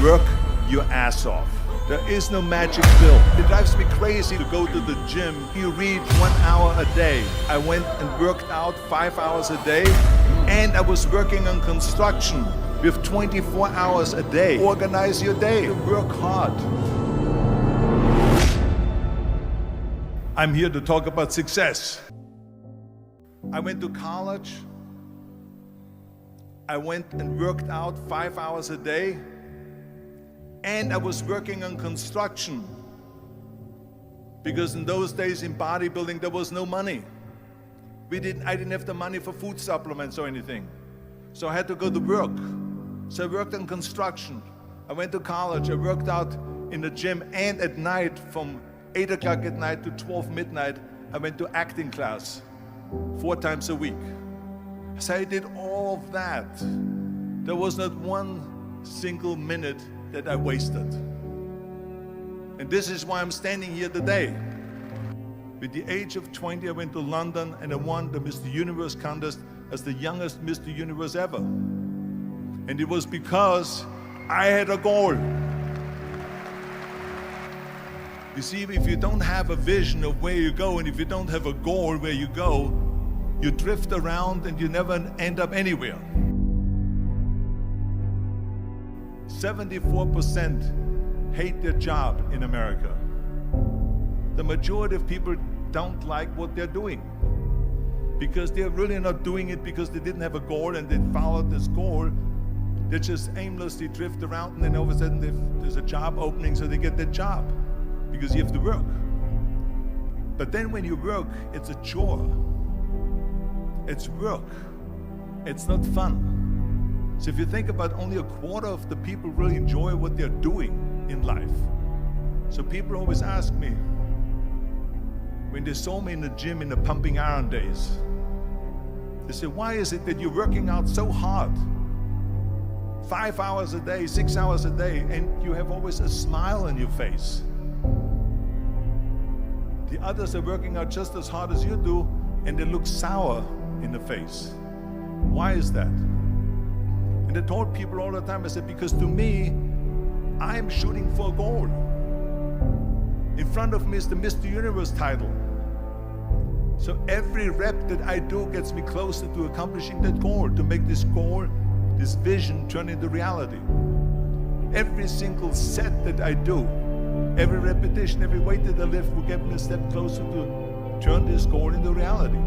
Work your ass off. There is no magic pill. It drives me crazy to go to the gym. You read 1 hour a day. I went and worked out 5 hours a day, and I was working on construction with 24 hours a day. Organize your day. Work hard. I'm here to talk about success. I went to college. I went and worked out 5 hours a day, and I was working on construction, because in those days in bodybuilding there was no money. I didn't have the money for food supplements or anything, so I had to go to work. So I worked on construction. I went to college. I worked out in the gym, and at night from 8 o'clock at night to 12 midnight I went to acting class 4 times a week. So I did all of that. There was not one single minute that I wasted. And this is why I'm standing here today. With the age of 20, I went to London and I won the Mr. Universe contest as the youngest Mr. Universe ever. And it was because I had a goal. You see, if you don't have a vision of where you go, and if you don't have a goal where you go, you drift around and you never end up anywhere. 74% hate their job in America. The majority of people don't like what they're doing, because they're really not doing it because they didn't have a goal and they followed this goal. They just aimlessly drift around, and then all of a sudden there's a job opening, so they get that job because you have to work. But then when you work, it's a chore. It's work. It's not fun. So if you think about, only a quarter of the people really enjoy what they're doing in life. So people always ask me, when they saw me in the gym in the pumping iron days, they say, why is it that you're working out so hard? 5 hours a day, 6 hours a day, and you have always a smile on your face. The others are working out just as hard as you do, and they look sour in the face. Why is that? And I told people all the time, I said, because to me, I'm shooting for a goal. In front of me is the Mr. Universe title. So every rep that I do gets me closer to accomplishing that goal, to make this goal, this vision, turn into reality. Every single set that I do, every repetition, every weight that I lift will get me a step closer to turn this goal into reality.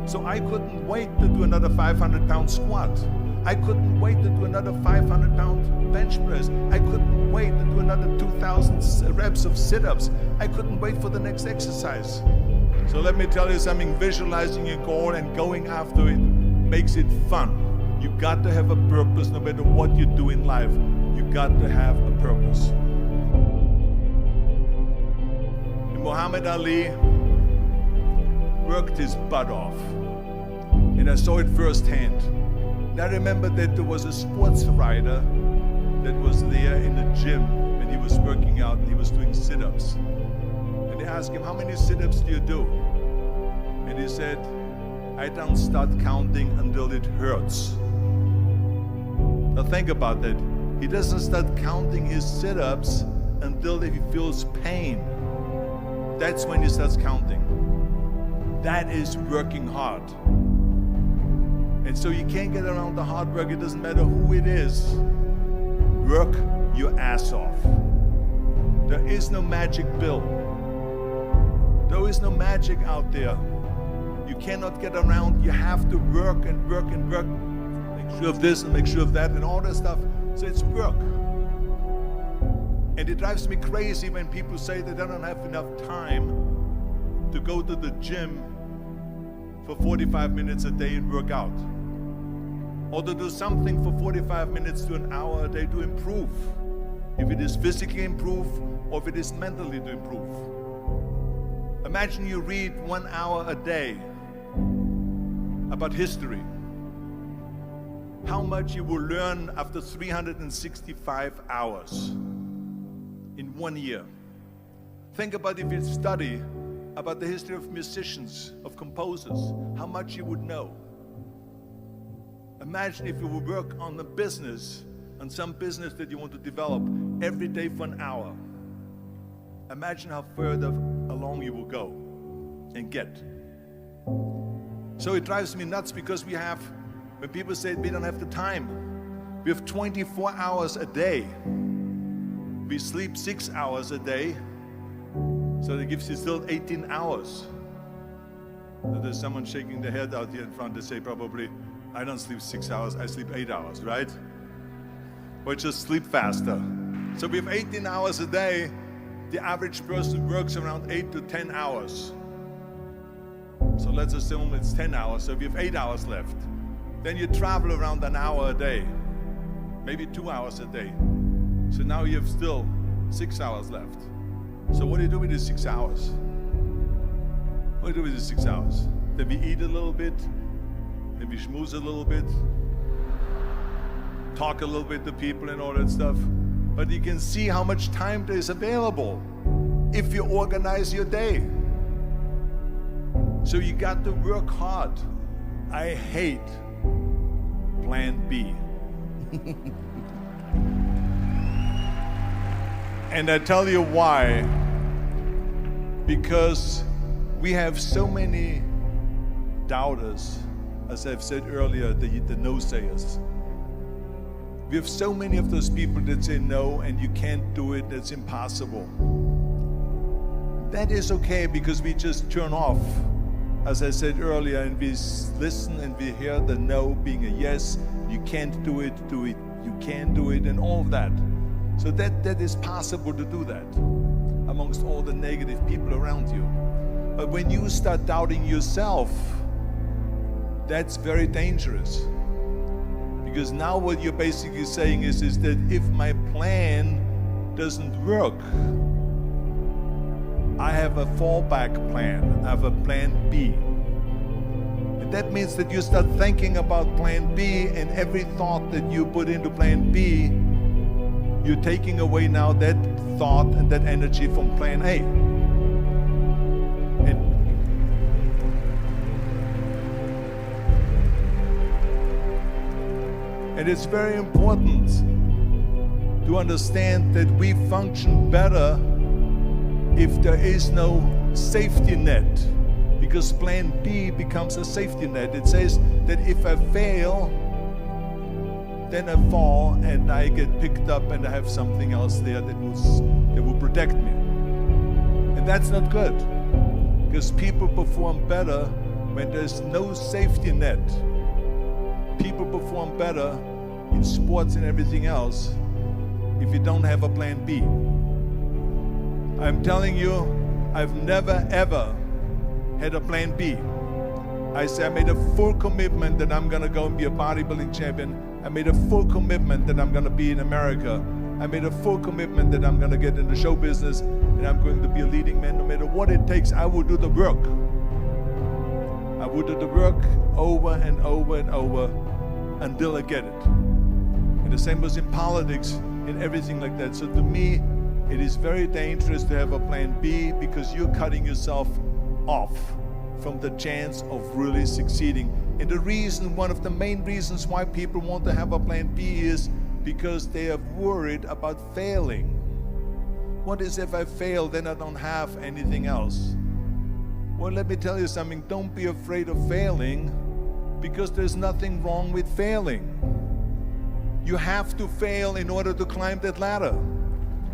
So I couldn't wait to do another 500-pound squat. I couldn't wait to do another 500-pound bench press. I couldn't wait to do another 2,000 reps of sit-ups. I couldn't wait for the next exercise. So let me tell you something, visualizing your goal and going after it makes it fun. You got to have a purpose. No matter what you do in life, you got to have a purpose. And Muhammad Ali worked his butt off, and I saw it firsthand. And I remember that there was a sports writer that was there in the gym when he was working out, and he was doing sit-ups. And they asked him, how many sit-ups do you do? And he said, I don't start counting until it hurts. Now think about that. He doesn't start counting his sit-ups until he feels pain. That's when he starts counting. That is working hard. And so you can't get around the hard work. It doesn't matter who it is. Work your ass off. There is no magic pill. There is no magic out there. You cannot get around. You have to work and work and work. Make sure of this and make sure of that and all that stuff. So it's work. And it drives me crazy when people say that they don't have enough time to go to the gym for 45 minutes a day and work out, or to do something for 45 minutes to an hour a day to improve, if it is physically improve or if it is mentally to improve. Imagine you read 1 hour a day about history. How much you will learn after 365 hours in 1 year. Think about if you study about the history of musicians, of composers, how much you would know. Imagine if you would work on the business on some business that you want to develop every day for an hour, imagine how further along you will go and get. So it drives me nuts because when people say we don't have the time, we have 24 hours a day. We sleep 6 hours a day, so that gives you still 18 hours. So there's someone shaking their head out here in front. They say probably, I don't sleep 6 hours, I sleep 8 hours, right? Or just sleep faster. So we have 18 hours a day. The average person works around 8 to 10 hours. So let's assume it's 10 hours, so we have 8 hours left. Then you travel around an hour a day, maybe 2 hours a day. So now you have still 6 hours left. So what do you do with these 6 hours? What do you do with these 6 hours? Then we eat a little bit, then we schmooze a little bit, talk a little bit to people and all that stuff. But you can see how much time there is available if you organize your day. So you got to work hard. I hate plan B. And I tell you why. Because we have so many doubters, as I've said earlier, the no-sayers. We have so many of those people that say no and you can't do it, that's impossible. That is okay because we just turn off, as I said earlier, and we listen and we hear the no being a yes. You can't do it, you can do it, and all of that. So that is possible to do that amongst all the negative people around you. But when you start doubting yourself, that's very dangerous. Because now what you're basically saying is that if my plan doesn't work, I have a fallback plan, I have a plan B. And that means that you start thinking about plan B, and every thought that you put into plan B, you're taking away now that thought and that energy from plan A. And it's very important to understand that we function better if there is no safety net, because plan B becomes a safety net. It says that if I fail, then I fall and I get picked up and I have something else there that will protect me. And that's not good, because people perform better when there's no safety net. People perform better in sports and everything else if you don't have a plan B. I'm telling you, I've never ever had a plan B. I made a full commitment that I'm gonna go and be a bodybuilding champion. I made a full commitment that I'm gonna be in America. I made a full commitment that I'm gonna get in the show business and I'm going to be a leading man. No matter what it takes, I will do the work. I will do the work over and over and over until I get it. And the same was in politics and everything like that. So to me, it is very dangerous to have a plan B, because you're cutting yourself off from the chance of really succeeding. And the reason, one of the main reasons why people want to have a plan B is because they are worried about failing. What is if I fail, then I don't have anything else? Well, let me tell you something, don't be afraid of failing, because there's nothing wrong with failing. You have to fail in order to climb that ladder.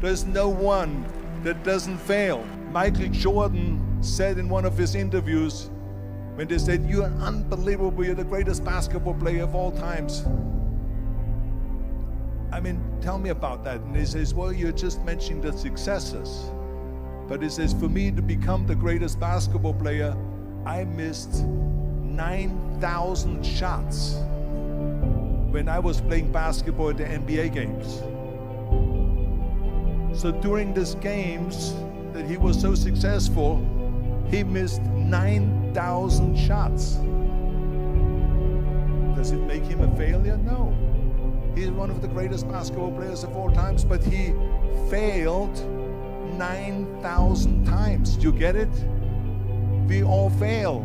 There's no one that doesn't fail. Michael Jordan said in one of his interviews, when they said, "You're unbelievable, you're the greatest basketball player of all times." I mean, tell me about that. And he says, well, you're just mentioning the successes. But he says, for me to become the greatest basketball player, I missed 9,000 shots when I was playing basketball at the NBA games. So during these games that he was so successful, he missed 9,000 shots. Does it make him a failure? No. He's one of the greatest basketball players of all times, but he failed 9,000 times. Do you get it? We all fail.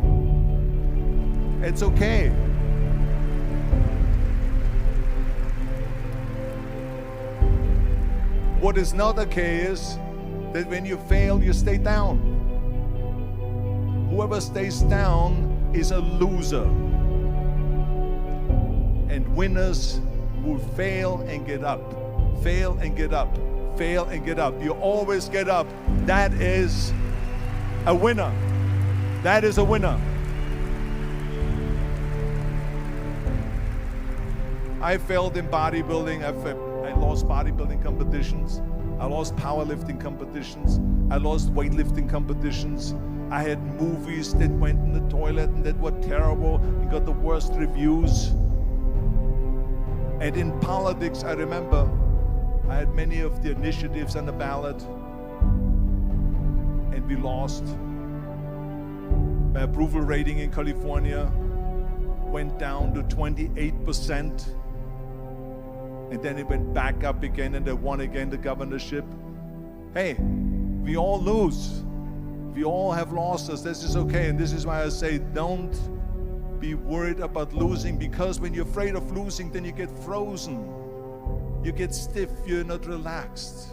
It's okay. What is not okay is that when you fail, you stay down. Whoever stays down is a loser. And winners will fail and get up, fail and get up, fail and get up. You always get up. That is a winner. That is a winner. I failed in bodybuilding. I lost bodybuilding competitions. I lost powerlifting competitions. I lost weightlifting competitions. I had movies that went in the toilet and that were terrible and got the worst reviews. And in politics, I remember I had many of the initiatives on the ballot, and we lost. My approval rating in California went down to 28%, and then it went back up again, and I won again the governorship. Hey, we all lose. We all have losses. This is okay, and this is why I say don't be worried about losing, because when you're afraid of losing, then you get frozen. You get stiff, you're not relaxed.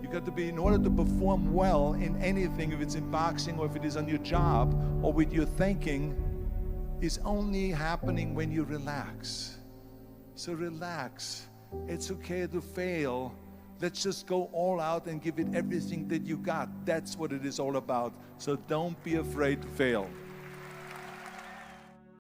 You got to be, in order to perform well in anything, if it's in boxing or if it is on your job or with your thinking, is only happening when you relax. So relax. It's okay to fail. Let's just go all out and give it everything that you got. That's what it is all about. So don't be afraid to fail.